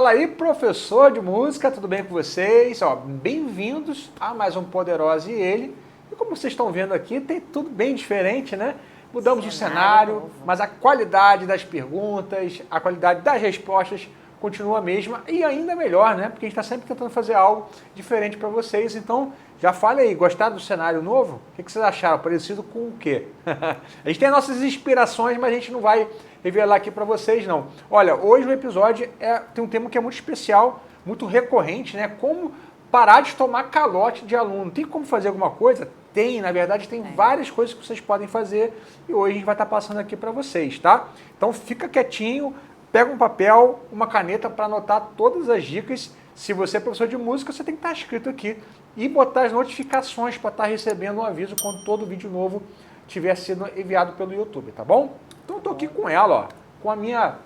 Fala aí, professor de música, tudo bem com vocês? Bem-vindos a mais um Poderosa e Ele. E como vocês estão vendo aqui, tem tudo bem diferente, né? Mudamos o cenário, mas a qualidade das perguntas, a qualidade das respostas continua a mesma e ainda melhor, né? Porque a gente está sempre tentando fazer algo diferente para vocês. Então, já fale aí, gostaram do cenário novo? O que vocês acharam? Parecido com o quê? A gente tem as nossas inspirações, mas a gente não vai revelar aqui para vocês, não. Olha, hoje o episódio tem um tema que é muito especial, muito recorrente, né? Como parar de tomar calote de aluno. Tem como fazer alguma coisa? Tem, na verdade, tem várias coisas que vocês podem fazer e hoje a gente vai estar passando aqui para vocês, tá? Então fica quietinho, pega um papel, uma caneta para anotar todas as dicas. Se você é professor de música, você tem que estar inscrito aqui e botar as notificações para estar recebendo um aviso quando todo vídeo novo tiver sido enviado pelo YouTube, tá bom? Então eu tô aqui com ela, com a minha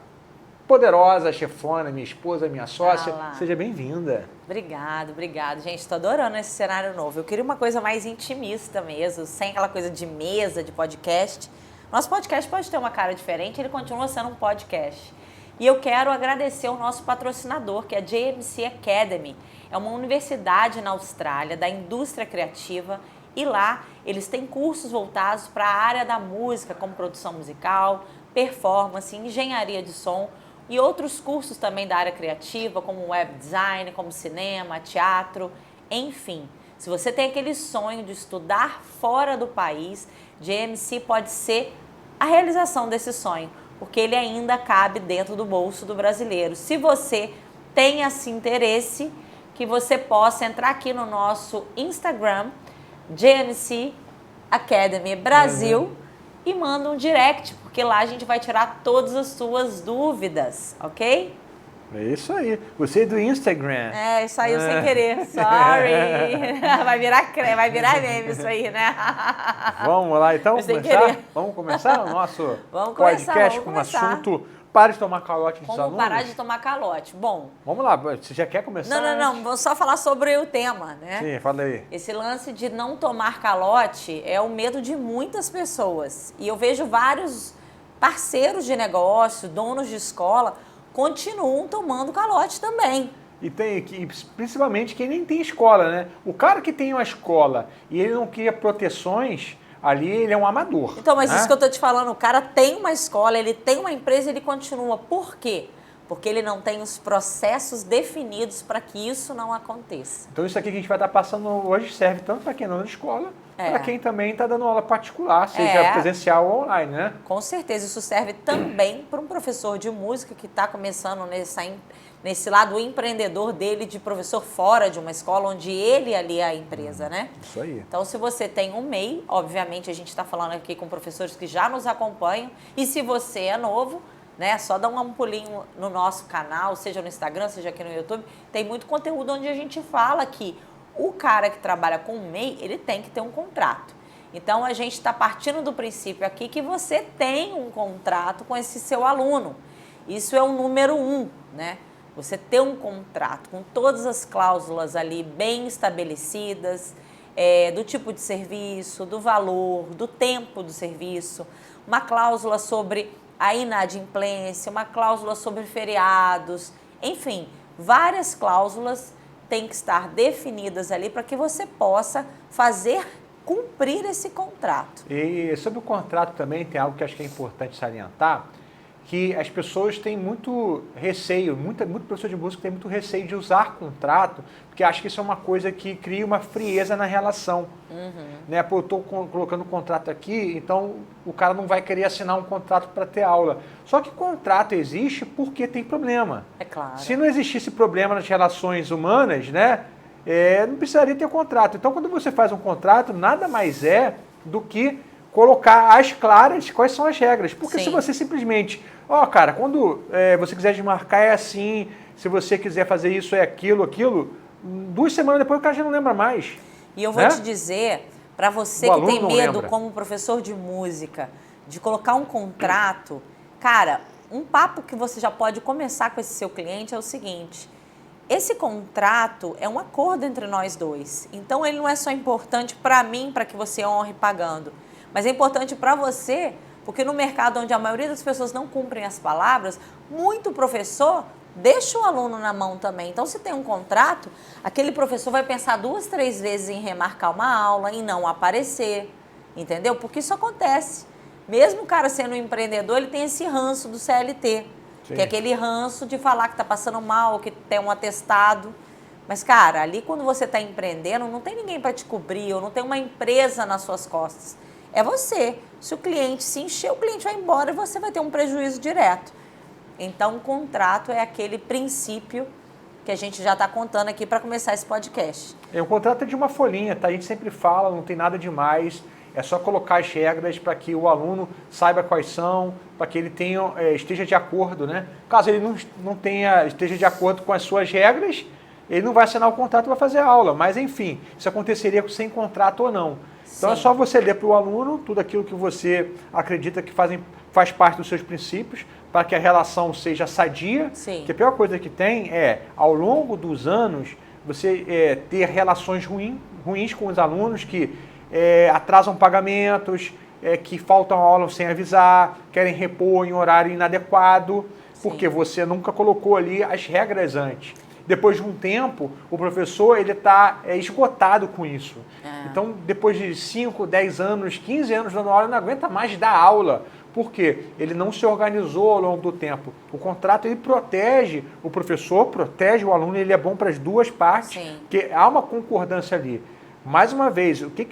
poderosa chefona, minha esposa, minha sócia. Olá. Seja bem-vinda. Obrigado. Gente, estou adorando esse cenário novo. Eu queria uma coisa mais intimista mesmo, sem aquela coisa de mesa, de podcast. Nosso podcast pode ter uma cara diferente, ele continua sendo um podcast. E eu quero agradecer o nosso patrocinador, que é a JMC Academy. É uma universidade na Austrália, da indústria criativa, e lá eles têm cursos voltados para a área da música, como produção musical, performance, engenharia de som e outros cursos também da área criativa, como web design, como cinema, teatro, enfim. Se você tem aquele sonho de estudar fora do país, JMC pode ser a realização desse sonho, porque ele ainda cabe dentro do bolso do brasileiro. Se você tem esse interesse, que você possa entrar aqui no nosso Instagram, JMC Academy Brasil, e manda um direct, porque lá a gente vai tirar todas as suas dúvidas, ok? É isso aí. Você é do Instagram. Saiu sem querer, sorry. vai virar meme isso aí, né? Vamos lá então Sem começar? querer. Vamos começar o nosso Vamos podcast com começar. um assunto para de tomar calote dos Como alunos? parar de tomar calote? Bom... Vamos lá, você já quer começar? Não, vou só falar sobre o tema, né? Sim, fala aí. Esse lance de não tomar calote é o medo de muitas pessoas. E eu vejo vários parceiros de negócio, donos de escola, continuam tomando calote também. E principalmente quem nem tem escola, né? O cara que tem uma escola e ele não cria proteções, ali ele é um amador. Então, mas né? isso que eu tô te falando, o cara tem uma escola, ele tem uma empresa, ele continua. Por quê? Porque ele não tem os processos definidos para que isso não aconteça. Então isso aqui que a gente vai estar passando hoje serve tanto para quem não é da escola, para quem também está dando aula particular, seja presencial ou online, né? Com certeza, isso serve também para um professor de música que está começando nesse lado empreendedor dele, de professor fora de uma escola, onde ele ali é a empresa, né? Isso aí. Então, se você tem um MEI, obviamente a gente está falando aqui com professores que já nos acompanham, e se você é novo, né, só dá um pulinho no nosso canal, seja no Instagram, seja aqui no YouTube, tem muito conteúdo onde a gente fala que o cara que trabalha com o MEI, ele tem que ter um contrato. Então, a gente está partindo do princípio aqui que você tem um contrato com esse seu aluno. Isso é o número 1, né? Você ter um contrato com todas as cláusulas ali bem estabelecidas, do tipo de serviço, do valor, do tempo do serviço, uma cláusula sobre a inadimplência, uma cláusula sobre feriados, enfim, várias cláusulas têm que estar definidas ali para que você possa cumprir esse contrato. E sobre o contrato também tem algo que acho que é importante salientar, que as pessoas têm muito receio, muito professor de música tem muito receio de usar contrato, porque acha que isso é uma coisa que cria uma frieza na relação. Né? Pô, eu estou colocando contrato aqui, então o cara não vai querer assinar um contrato para ter aula. Só que contrato existe porque tem problema. É claro. Se não existisse problema nas relações humanas, né, não precisaria ter contrato. Então, quando você faz um contrato, nada mais é do que colocar às claras quais são as regras. Porque se você simplesmente, cara, quando você quiser desmarcar é assim, se você quiser fazer isso é aquilo, 2 semanas depois o cara já não lembra mais. E eu vou te dizer, para você que tem medo como professor de música, de colocar um contrato, cara, um papo que você já pode começar com esse seu cliente é o seguinte: esse contrato é um acordo entre nós dois. Então ele não é só importante para mim, para que você honre pagando, mas é importante para você, porque no mercado onde a maioria das pessoas não cumprem as palavras, muito professor deixa o aluno na mão também. Então, se tem um contrato, aquele professor vai pensar 2, 3 vezes em remarcar uma aula, em não aparecer, entendeu? Porque isso acontece. Mesmo o cara sendo um empreendedor, ele tem esse ranço do CLT, Sim. que é aquele ranço de falar que está passando mal, que tem um atestado. Mas, cara, ali quando você está empreendendo, não tem ninguém para te cobrir, ou não tem uma empresa nas suas costas. É você. Se o cliente se encher, o cliente vai embora e você vai ter um prejuízo direto. Então, o contrato é aquele princípio que a gente já está contando aqui para começar esse podcast. O contrato é de uma folhinha, tá? A gente sempre fala, não tem nada demais. É só colocar as regras para que o aluno saiba quais são, para que ele esteja de acordo, né? Caso ele não esteja de acordo com as suas regras, ele não vai assinar o contrato e vai fazer a aula. Mas, enfim, isso aconteceria sem contrato ou não. Então, Sim. é só você ler para o aluno tudo aquilo que você acredita que faz parte dos seus princípios, para que a relação seja sadia. Sim. Porque a pior coisa que tem é, ao longo dos anos, você ter relações ruins com os alunos que atrasam pagamentos, que faltam aula sem avisar, querem repor em horário inadequado, porque você nunca colocou ali as regras antes. Depois de um tempo, o professor está esgotado com isso. Então, depois de 5, 10 anos, 15 anos dando aula, ele não aguenta mais dar aula. Por quê? Ele não se organizou ao longo do tempo. O contrato, ele protege o professor, protege o aluno, ele é bom para as duas partes, porque há uma concordância ali. Mais uma vez, o que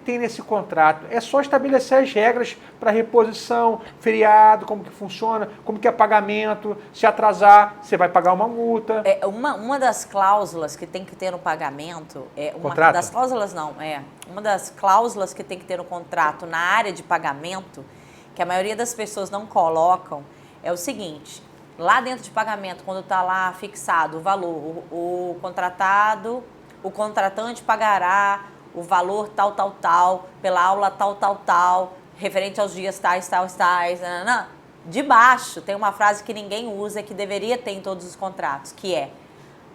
tem nesse contrato? É só estabelecer as regras para reposição, feriado, como que funciona, como que é pagamento. Se atrasar, você vai pagar uma multa. Uma das cláusulas que tem que ter no pagamento... Contrato? Das cláusulas não, uma das cláusulas que tem que ter no contrato na área de pagamento, que a maioria das pessoas não colocam, é o seguinte: lá dentro de pagamento, quando está lá fixado o valor, o contratante pagará o valor tal, pela aula tal, referente aos dias tais, nananã. Debaixo tem uma frase que ninguém usa, que deveria ter em todos os contratos, que é: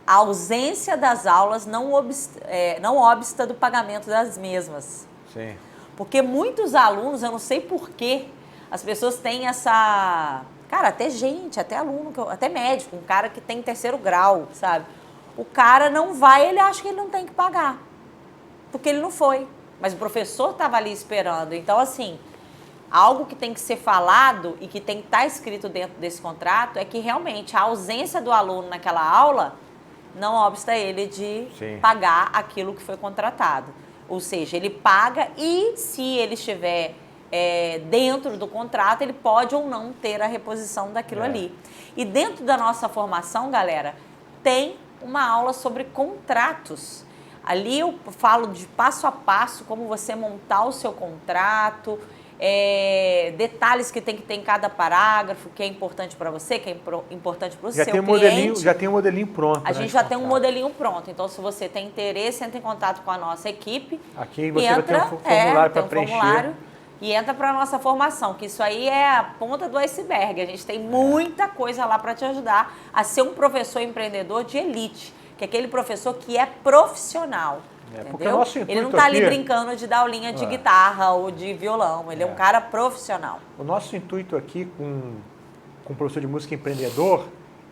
a ausência das aulas não obsta do pagamento das mesmas. Sim. Porque muitos alunos, eu não sei porquê, as pessoas têm essa... Cara, até aluno, até médico, um cara que tem 3º grau, sabe? O cara não vai, ele acha que ele não tem que pagar, porque ele não foi. Mas o professor estava ali esperando. Então, assim, algo que tem que ser falado e que tem que estar escrito dentro desse contrato é que realmente a ausência do aluno naquela aula não obsta ele de pagar aquilo que foi contratado. Ou seja, ele paga e, se ele estiver dentro do contrato, ele pode ou não ter a reposição daquilo ali. E dentro da nossa formação, galera, tem uma aula sobre contratos. Ali eu falo de passo a passo como você montar o seu contrato, detalhes que tem que ter em cada parágrafo, que é importante para você, que é importante para o seu cliente. Já tem um modelinho pronto. A gente já tem um modelinho pronto. Então, se você tem interesse, entre em contato com a nossa equipe. Aqui você vai ter um formulário para preencher. E entra para a nossa formação, que isso aí é a ponta do iceberg. A gente tem muita coisa lá para te ajudar a ser um professor empreendedor de elite, que é aquele professor que é profissional. Porque o nosso intuito ele não está ali aqui brincando de dar aulinha de guitarra ou de violão. Ele é um cara profissional. O nosso intuito aqui com o professor de música empreendedor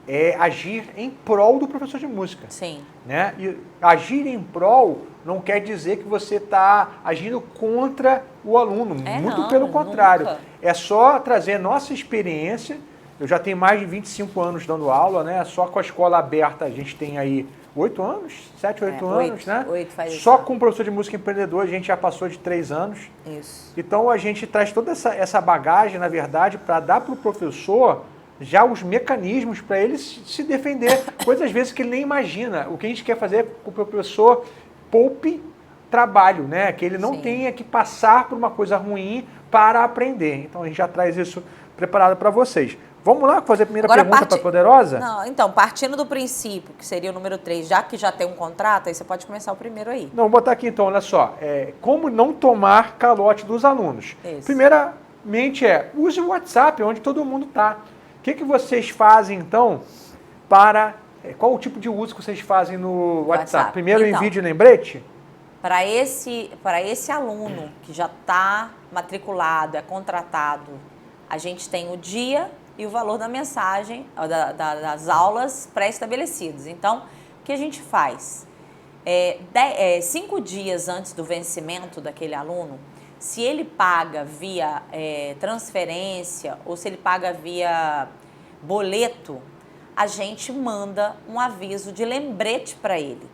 é agir em prol do professor de música. Sim. Né? E agir em prol não quer dizer que você está agindo contra o aluno. Muito pelo contrário. Nunca. É só trazer nossa experiência. Eu já tenho mais de 25 anos dando aula, né? Só com a escola aberta a gente tem aí 8 anos, 7, 8 anos, né? 8 faz Só isso. com o professor de música empreendedor a gente já passou de 3 anos. Isso. Então a gente traz toda essa bagagem, na verdade, para dar para o professor já os mecanismos para ele se defender, coisas às vezes que ele nem imagina. O que a gente quer fazer é que o professor poupe trabalho, né? Que ele não tenha que passar por uma coisa ruim para aprender. Então a gente já traz isso preparado para vocês. Vamos lá fazer a primeira pergunta para a Poderosa? Não, então, partindo do princípio, que seria o número 3, já que já tem um contrato, aí você pode começar o primeiro aí. Não, vou botar aqui então, olha só. Como não tomar calote dos alunos. Isso. Primeiramente use o WhatsApp, onde todo mundo está. O que vocês fazem então para... qual o tipo de uso que vocês fazem no WhatsApp? Primeiro então, envie de lembrete? Para esse aluno que já está matriculado, é contratado, a gente tem o dia e o valor da mensagem, das aulas pré-estabelecidos. Então, o que a gente faz? 5 dias antes do vencimento daquele aluno, se ele paga via transferência ou se ele paga via boleto, a gente manda um aviso de lembrete para ele.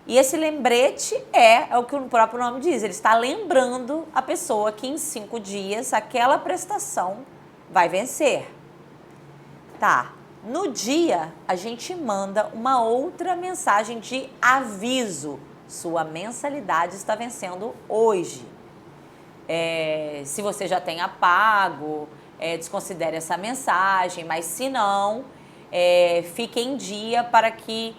E esse lembrete é o que o próprio nome diz, ele está lembrando a pessoa que em 5 dias aquela prestação vai vencer. Tá, no dia a gente manda uma outra mensagem de aviso, sua mensalidade está vencendo hoje. Se você já tenha pago, desconsidere essa mensagem, mas se não, fique em dia para que,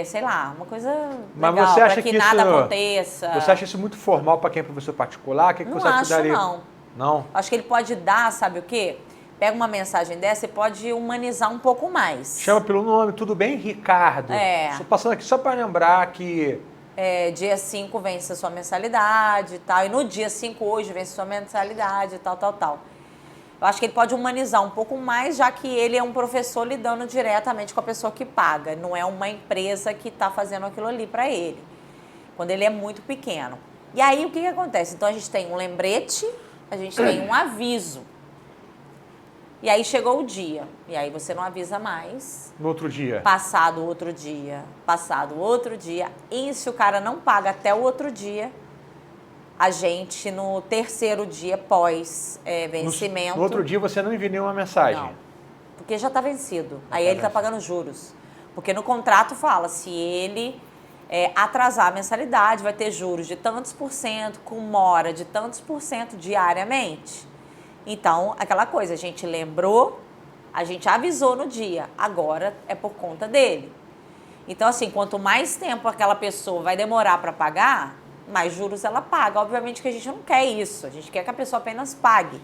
sei lá, uma coisa legal, para que nada aconteça. Você acha isso muito formal para quem é professor particular? Que não você acho, daria? não. Não? Acho que ele pode dar, sabe o quê? Pega uma mensagem dessa e pode humanizar um pouco mais. Chama pelo nome, tudo bem, Ricardo? Estou passando aqui só para lembrar que... dia 5 vence a sua mensalidade e tal, e no dia 5 hoje vence a sua mensalidade e tal. Eu acho que ele pode humanizar um pouco mais, já que ele é um professor lidando diretamente com a pessoa que paga, não é uma empresa que está fazendo aquilo ali para ele, quando ele é muito pequeno. E aí o que acontece? Então a gente tem um lembrete, a gente tem um aviso. E aí chegou o dia, e aí você não avisa mais. No outro dia. Passado outro dia, e se o cara não paga até o outro dia, a gente no terceiro dia pós vencimento... No outro dia você não envia nenhuma mensagem? Não, porque já está vencido, aí ele está pagando juros. Porque no contrato fala, se ele atrasar a mensalidade, vai ter juros de tantos por cento, com mora de tantos por cento diariamente. Então, aquela coisa, a gente lembrou, a gente avisou no dia, agora é por conta dele. Então, assim, quanto mais tempo aquela pessoa vai demorar para pagar, mais juros ela paga. Obviamente que a gente não quer isso, a gente quer que a pessoa apenas pague.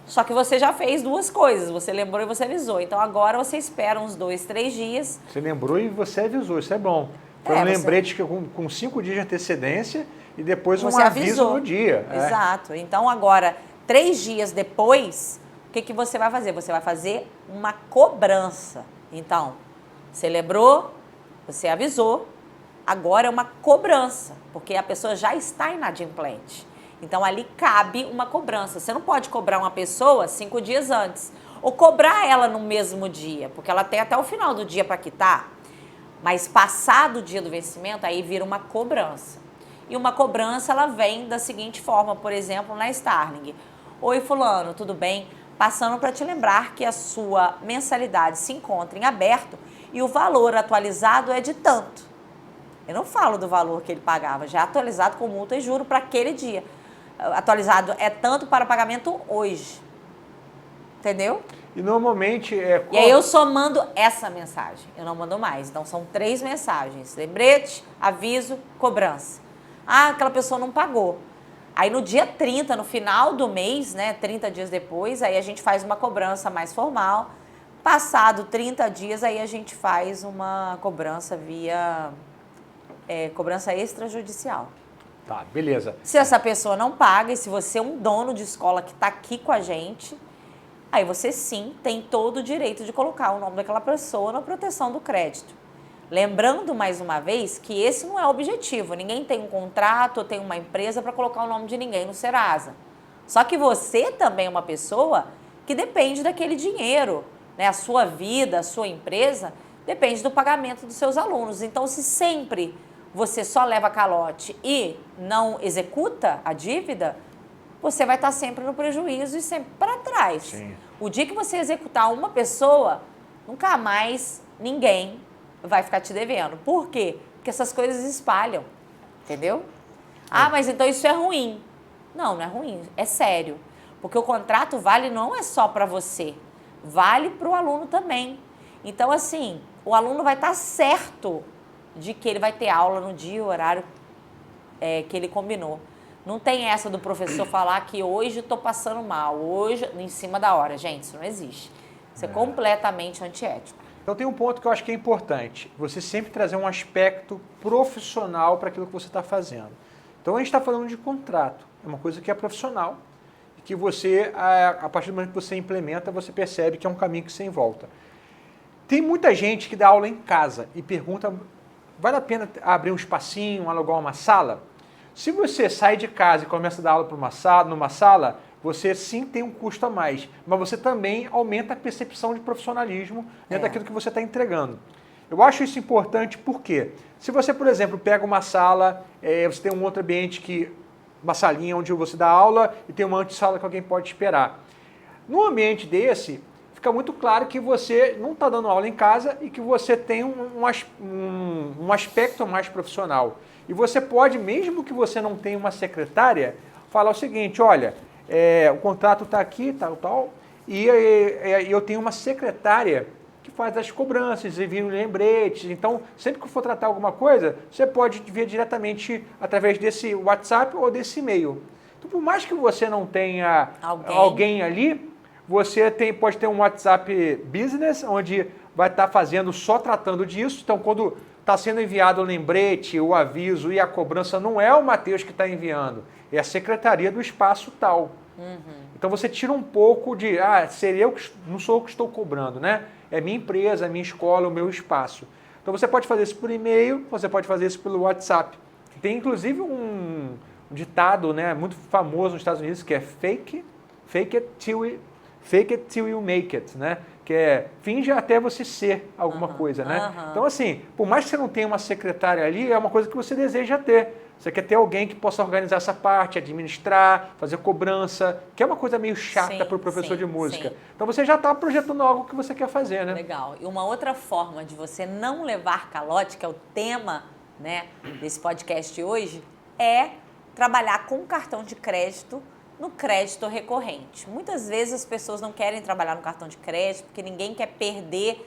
Só que você já fez duas coisas, você lembrou e você avisou. Então, agora você espera uns 2, 3 dias. Você lembrou e você avisou, isso é bom. Foi um lembrete que com 5 dias de antecedência e depois um aviso no dia. Exato. Então, agora... 3 dias depois, o que você vai fazer? Você vai fazer uma cobrança. Então, você lembrou, você avisou, agora é uma cobrança, porque a pessoa já está inadimplente. Então, ali cabe uma cobrança. Você não pode cobrar uma pessoa 5 dias antes, ou cobrar ela no mesmo dia, porque ela tem até o final do dia para quitar. Mas passado o dia do vencimento, aí vira uma cobrança. E uma cobrança, ela vem da seguinte forma, por exemplo, na Starling. Oi, fulano, tudo bem? Passando para te lembrar que a sua mensalidade se encontra em aberto e o valor atualizado é de tanto. Eu não falo do valor que ele pagava, já é atualizado com multa e juro para aquele dia. Atualizado é tanto para pagamento hoje. Entendeu? E normalmente E aí eu só mando essa mensagem, eu não mando mais. Então são 3 mensagens, lembrete, aviso, cobrança. Ah, aquela pessoa não pagou. Aí no dia 30, no final do mês, né, 30 dias depois, aí a gente faz uma cobrança mais formal. Passado 30 dias, aí a gente faz uma cobrança via cobrança extrajudicial. Tá, beleza. Se essa pessoa não paga, e se você é um dono de escola que está aqui com a gente, aí você sim tem todo o direito de colocar o nome daquela pessoa na proteção do crédito. Lembrando, mais uma vez, que esse não é o objetivo. Ninguém tem um contrato ou tem uma empresa para colocar o nome de ninguém no Serasa. Só que você também é uma pessoa que depende daquele dinheiro, né? A sua vida, a sua empresa, depende do pagamento dos seus alunos. Então, se sempre você só leva calote e não executa a dívida, você vai estar sempre no prejuízo e sempre para trás. Sim. O dia que você executar uma pessoa, nunca mais ninguém vai ficar te devendo. Por quê? Porque essas coisas espalham, entendeu? Ah, mas então isso é ruim. Não, não é ruim, é sério. Porque o contrato vale não é só para você, vale para o aluno também. Então, assim, o aluno vai estar certo de que ele vai ter aula no dia e horário que ele combinou. Não tem essa do professor falar que hoje estou passando mal, hoje, em cima da hora. Gente, isso não existe. Isso é completamente antiético. Então tem um ponto que eu acho que é importante, você sempre trazer um aspecto profissional para aquilo que você está fazendo. Então a gente está falando de contrato, é uma coisa que é profissional, que você, a partir do momento que você implementa, você percebe que é um caminho que sem volta. Tem muita gente que dá aula em casa e pergunta, vale a pena abrir um espacinho, alugar uma sala? Se você sai de casa e começa a dar aula numa sala, você sim tem um custo a mais, mas você também aumenta a percepção de profissionalismo dentro daquilo que você está entregando. Eu acho isso importante porque, se você, por exemplo, pega uma sala, você tem um outro ambiente, uma salinha onde você dá aula e tem uma antessala que alguém pode esperar. Num ambiente desse, fica muito claro que você não está dando aula em casa e que você tem um aspecto mais profissional. E você pode, mesmo que você não tenha uma secretária, falar o seguinte, olha, o contrato está aqui, tal, e eu tenho uma secretária que faz as cobranças, envia lembretes. Então, sempre que for tratar alguma coisa, você pode ver diretamente através desse WhatsApp ou desse e-mail. Então, por mais que você não tenha alguém ali, você pode ter um WhatsApp Business, onde vai estar só tratando disso. Então, quando está sendo enviado o lembrete, o aviso e a cobrança, não é o Matheus que está enviando, é a secretaria do espaço tal. Então, você tira um pouco de, não sou eu que estou cobrando, né? É minha empresa, a minha escola, o meu espaço. Então, você pode fazer isso por e-mail, você pode fazer isso pelo WhatsApp. Tem, inclusive, um ditado, né, muito famoso nos Estados Unidos, que é fake it till you make it, né? Que é finja até você ser alguma coisa, né? Então, assim, por mais que você não tenha uma secretária ali, é uma coisa que você deseja ter. Você quer ter alguém que possa organizar essa parte, administrar, fazer cobrança, que é uma coisa meio chata para o professor de música. Sim. Então, você já está projetando algo que você quer fazer, né? Legal. E uma outra forma de você não levar calote, que é o tema, né, desse podcast de hoje, é trabalhar com cartão de crédito no crédito recorrente. Muitas vezes as pessoas não querem trabalhar no cartão de crédito porque ninguém quer prender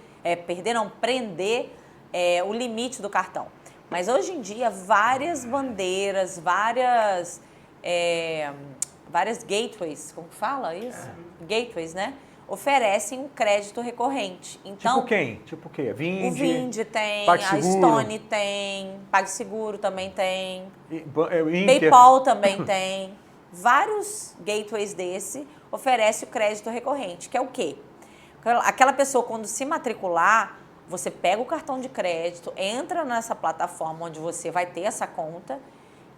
o limite do cartão. Mas hoje em dia, várias bandeiras, várias gateways, como que fala isso? Gateways, né? Oferecem um crédito recorrente. Então, tipo quem? Tipo o quê? Vindi? O Vindi tem, PagSeguro. A Stone tem, PagSeguro também tem, Inter. PayPal também tem. Vários gateways desse oferecem o crédito recorrente, que é o quê? Aquela pessoa, quando se matricular, você pega o cartão de crédito, entra nessa plataforma onde você vai ter essa conta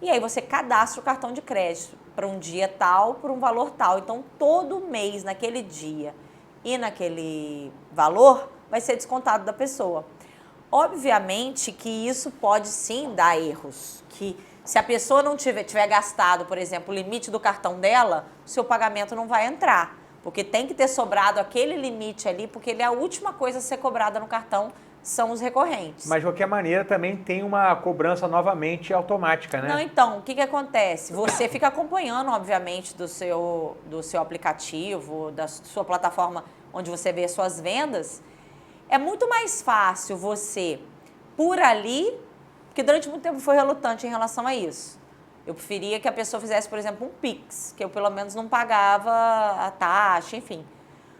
e aí você cadastra o cartão de crédito para um dia tal, por um valor tal. Então, todo mês, naquele dia e naquele valor, vai ser descontado da pessoa. Obviamente que isso pode sim dar erros, que se a pessoa não tiver gastado, por exemplo, o limite do cartão dela, o seu pagamento não vai entrar. Porque tem que ter sobrado aquele limite ali, porque ele é a última coisa a ser cobrada no cartão, são os recorrentes. Mas, de qualquer maneira, também tem uma cobrança novamente automática, né? Não, então, o que acontece? Você fica acompanhando, obviamente, do seu aplicativo, da sua plataforma onde você vê as suas vendas. É muito mais fácil você, por ali, porque durante muito tempo foi relutante em relação a isso. Eu preferia que a pessoa fizesse, por exemplo, um Pix, que eu pelo menos não pagava a taxa, enfim.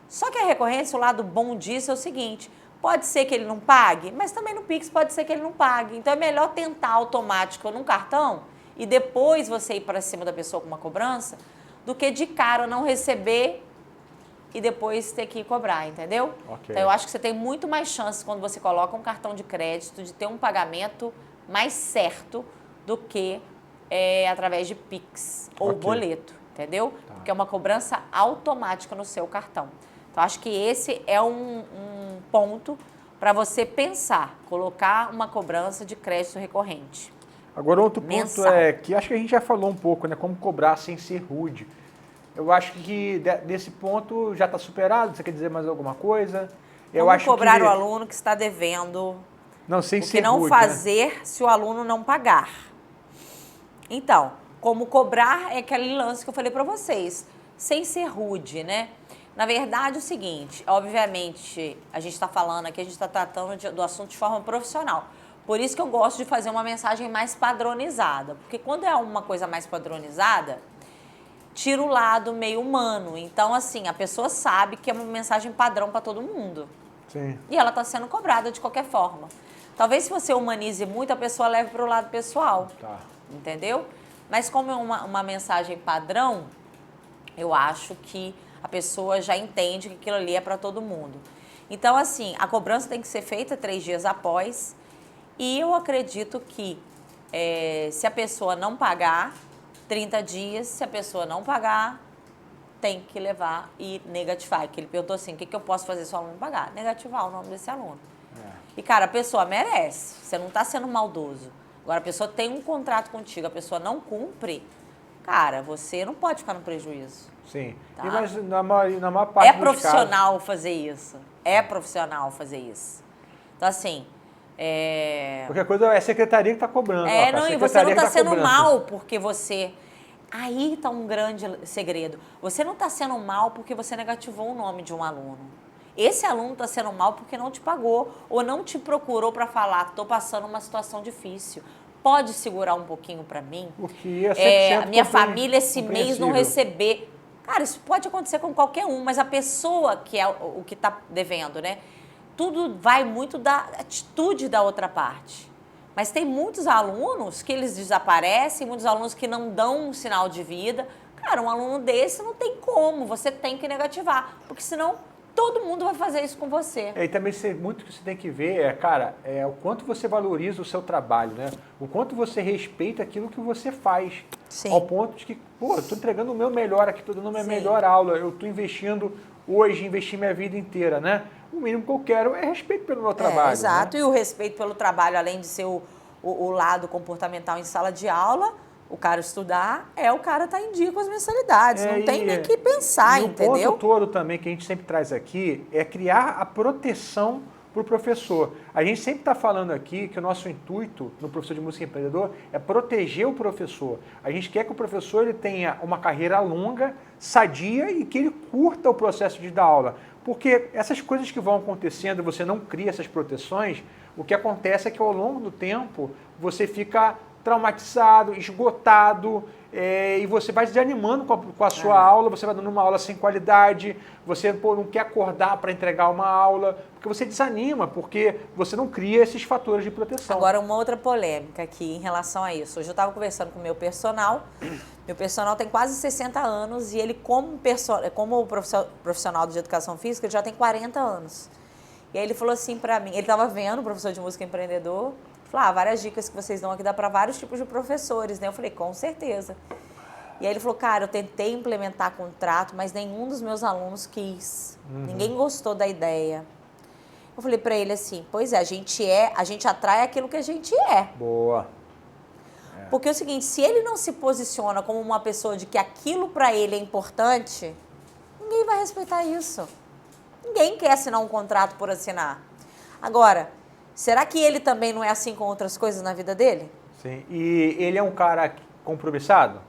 Só que a recorrência, o lado bom disso é o seguinte, pode ser que ele não pague, mas também no Pix pode ser que ele não pague. Então é melhor tentar automático num cartão e depois você ir para cima da pessoa com uma cobrança, do que de cara não receber e depois ter que cobrar, entendeu? Okay. Então eu acho que você tem muito mais chances quando você coloca um cartão de crédito de ter um pagamento mais certo do que através de Pix ou boleto, entendeu? Tá. Porque é uma cobrança automática no seu cartão. Então, acho que esse é um ponto para você pensar, colocar uma cobrança de crédito recorrente. Agora, outro ponto é que acho que a gente já falou um pouco, né? Como cobrar sem ser rude. Eu acho que desse ponto já está superado. Você quer dizer mais alguma coisa? Como cobrar o aluno que está devendo? Não, sem ser rude. O que não fazer, né, se o aluno não pagar. Então, como cobrar é aquele lance que eu falei para vocês, sem ser rude, né? Na verdade, é o seguinte, obviamente, a gente está falando aqui, a gente está tratando do assunto de forma profissional. Por isso que eu gosto de fazer uma mensagem mais padronizada. Porque quando é uma coisa mais padronizada, tira o lado meio humano. Então, assim, a pessoa sabe que é uma mensagem padrão para todo mundo. Sim. E ela está sendo cobrada de qualquer forma. Talvez se você humanize muito, a pessoa leve para o lado pessoal. Tá. Entendeu? Mas como é uma mensagem padrão, eu acho que a pessoa já entende que aquilo ali é para todo mundo. Então, assim, a cobrança tem que ser feita 3 dias após, e eu acredito que se a pessoa não pagar, 30 dias, se a pessoa não pagar, tem que levar e negativar. Que ele perguntou assim, o que eu posso fazer se o aluno pagar? Negativar o nome desse aluno. E, cara, a pessoa merece, você não está sendo maldoso. Agora, a pessoa tem um contrato contigo, a pessoa não cumpre, cara, você não pode ficar no prejuízo. Sim. Tá? Mas na maior parte dos profissional casos... fazer isso. É profissional fazer isso. Então, assim... Qualquer coisa é a secretaria que está cobrando. Não, e você não está sendo mal porque você... Aí está um grande segredo. Você não está sendo mal porque você negativou o nome de um aluno. Esse aluno está sendo mal porque não te pagou ou não te procurou para falar, estou passando uma situação difícil. Pode segurar um pouquinho para mim? Porque é a minha família esse mês não receber... Cara, isso pode acontecer com qualquer um, mas a pessoa que é o que está devendo, né? Tudo vai muito da atitude da outra parte. Mas tem muitos alunos que eles desaparecem, muitos alunos que não dão um sinal de vida. Cara, um aluno desse não tem como, você tem que negativar, porque senão todo mundo vai fazer isso com você. E também muito que você tem que ver o quanto você valoriza o seu trabalho, né? O quanto você respeita aquilo que você faz. Sim. Ao ponto de que, pô, eu estou entregando o meu melhor aqui, estou dando a minha melhor aula, eu estou investindo hoje, investi minha vida inteira, né? O mínimo que eu quero é respeito pelo meu trabalho. Exato, né? E o respeito pelo trabalho, além de ser o lado comportamental em sala de aula, o cara estudar, o cara tá em dia com as mensalidades, não tem nem que pensar, entendeu? O ponto todo também que a gente sempre traz aqui é criar a proteção para o professor. A gente sempre está falando aqui que o nosso intuito no Professor de Música Empreendedor é proteger o professor. A gente quer que o professor ele tenha uma carreira longa, sadia e que ele curta o processo de dar aula. Porque essas coisas que vão acontecendo, você não cria essas proteções, o que acontece é que ao longo do tempo você fica traumatizado, esgotado, e você vai se desanimando com a sua aula, você vai dando uma aula sem qualidade, você não quer acordar para entregar uma aula, porque você desanima, porque você não cria esses fatores de proteção. Agora, uma outra polêmica aqui em relação a isso. Hoje eu estava conversando com o meu personal tem quase 60 anos e ele, como profissional de educação física, ele já tem 40 anos. E aí ele falou assim para mim, ele estava vendo o Professor de Música Empreendedor, falou, várias dicas que vocês dão aqui dá para vários tipos de professores, né? Eu falei, com certeza. E aí ele falou, cara, eu tentei implementar contrato, mas nenhum dos meus alunos quis. Ninguém gostou da ideia. Eu falei para ele assim, pois é, a gente atrai aquilo que a gente é. Boa. Porque é o seguinte, se ele não se posiciona como uma pessoa de que aquilo para ele é importante, ninguém vai respeitar isso. Ninguém quer assinar um contrato por assinar. Agora, será que ele também não é assim com outras coisas na vida dele? Sim. E ele é um cara compromissado?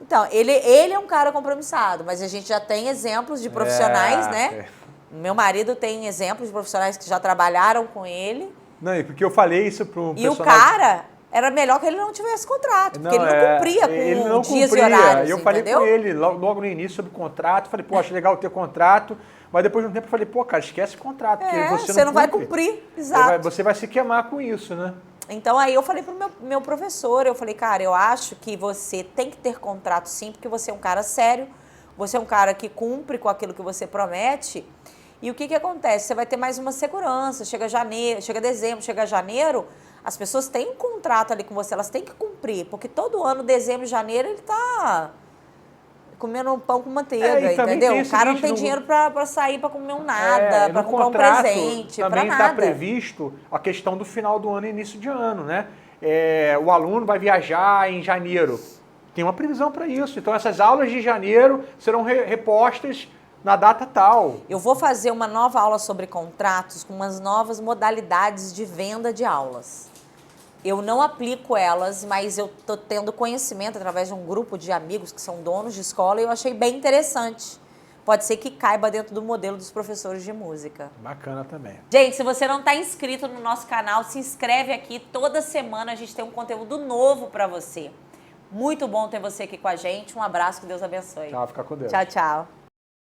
Então, ele é um cara compromissado, mas a gente já tem exemplos de profissionais, né? Meu marido tem exemplos de profissionais que já trabalharam com ele. Não, porque eu falei isso para um personagem. E o cara, era melhor que ele não tivesse contrato, porque ele não cumpria com dias e horários, eu falei com ele logo no início sobre o contrato, falei, pô, acho legal ter contrato, mas depois de um tempo eu falei, pô, cara, esquece o contrato, porque você não vai cumprir, exato. Você vai se queimar com isso, né? Então aí eu falei pro meu professor, eu falei, cara, eu acho que você tem que ter contrato sim, porque você é um cara sério, você é um cara que cumpre com aquilo que você promete. E o que acontece? Você vai ter mais uma segurança, chega dezembro, chega janeiro, as pessoas têm um contrato ali com você, elas têm que cumprir, porque todo ano, dezembro e janeiro, ele tá comendo um pão com manteiga, entendeu? O cara não tem dinheiro para sair, para comer nada, para comprar um presente, para nada. Também está previsto a questão do final do ano e início de ano, né? O aluno vai viajar em janeiro. Tem uma previsão para isso. Então, essas aulas de janeiro serão repostas na data tal. Eu vou fazer uma nova aula sobre contratos com umas novas modalidades de venda de aulas. Eu não aplico elas, mas eu estou tendo conhecimento através de um grupo de amigos que são donos de escola e eu achei bem interessante. Pode ser que caiba dentro do modelo dos professores de música. Bacana também. Gente, se você não está inscrito no nosso canal, se inscreve aqui. Toda semana a gente tem um conteúdo novo para você. Muito bom ter você aqui com a gente. Um abraço, que Deus abençoe. Tchau, fica com Deus. Tchau, tchau.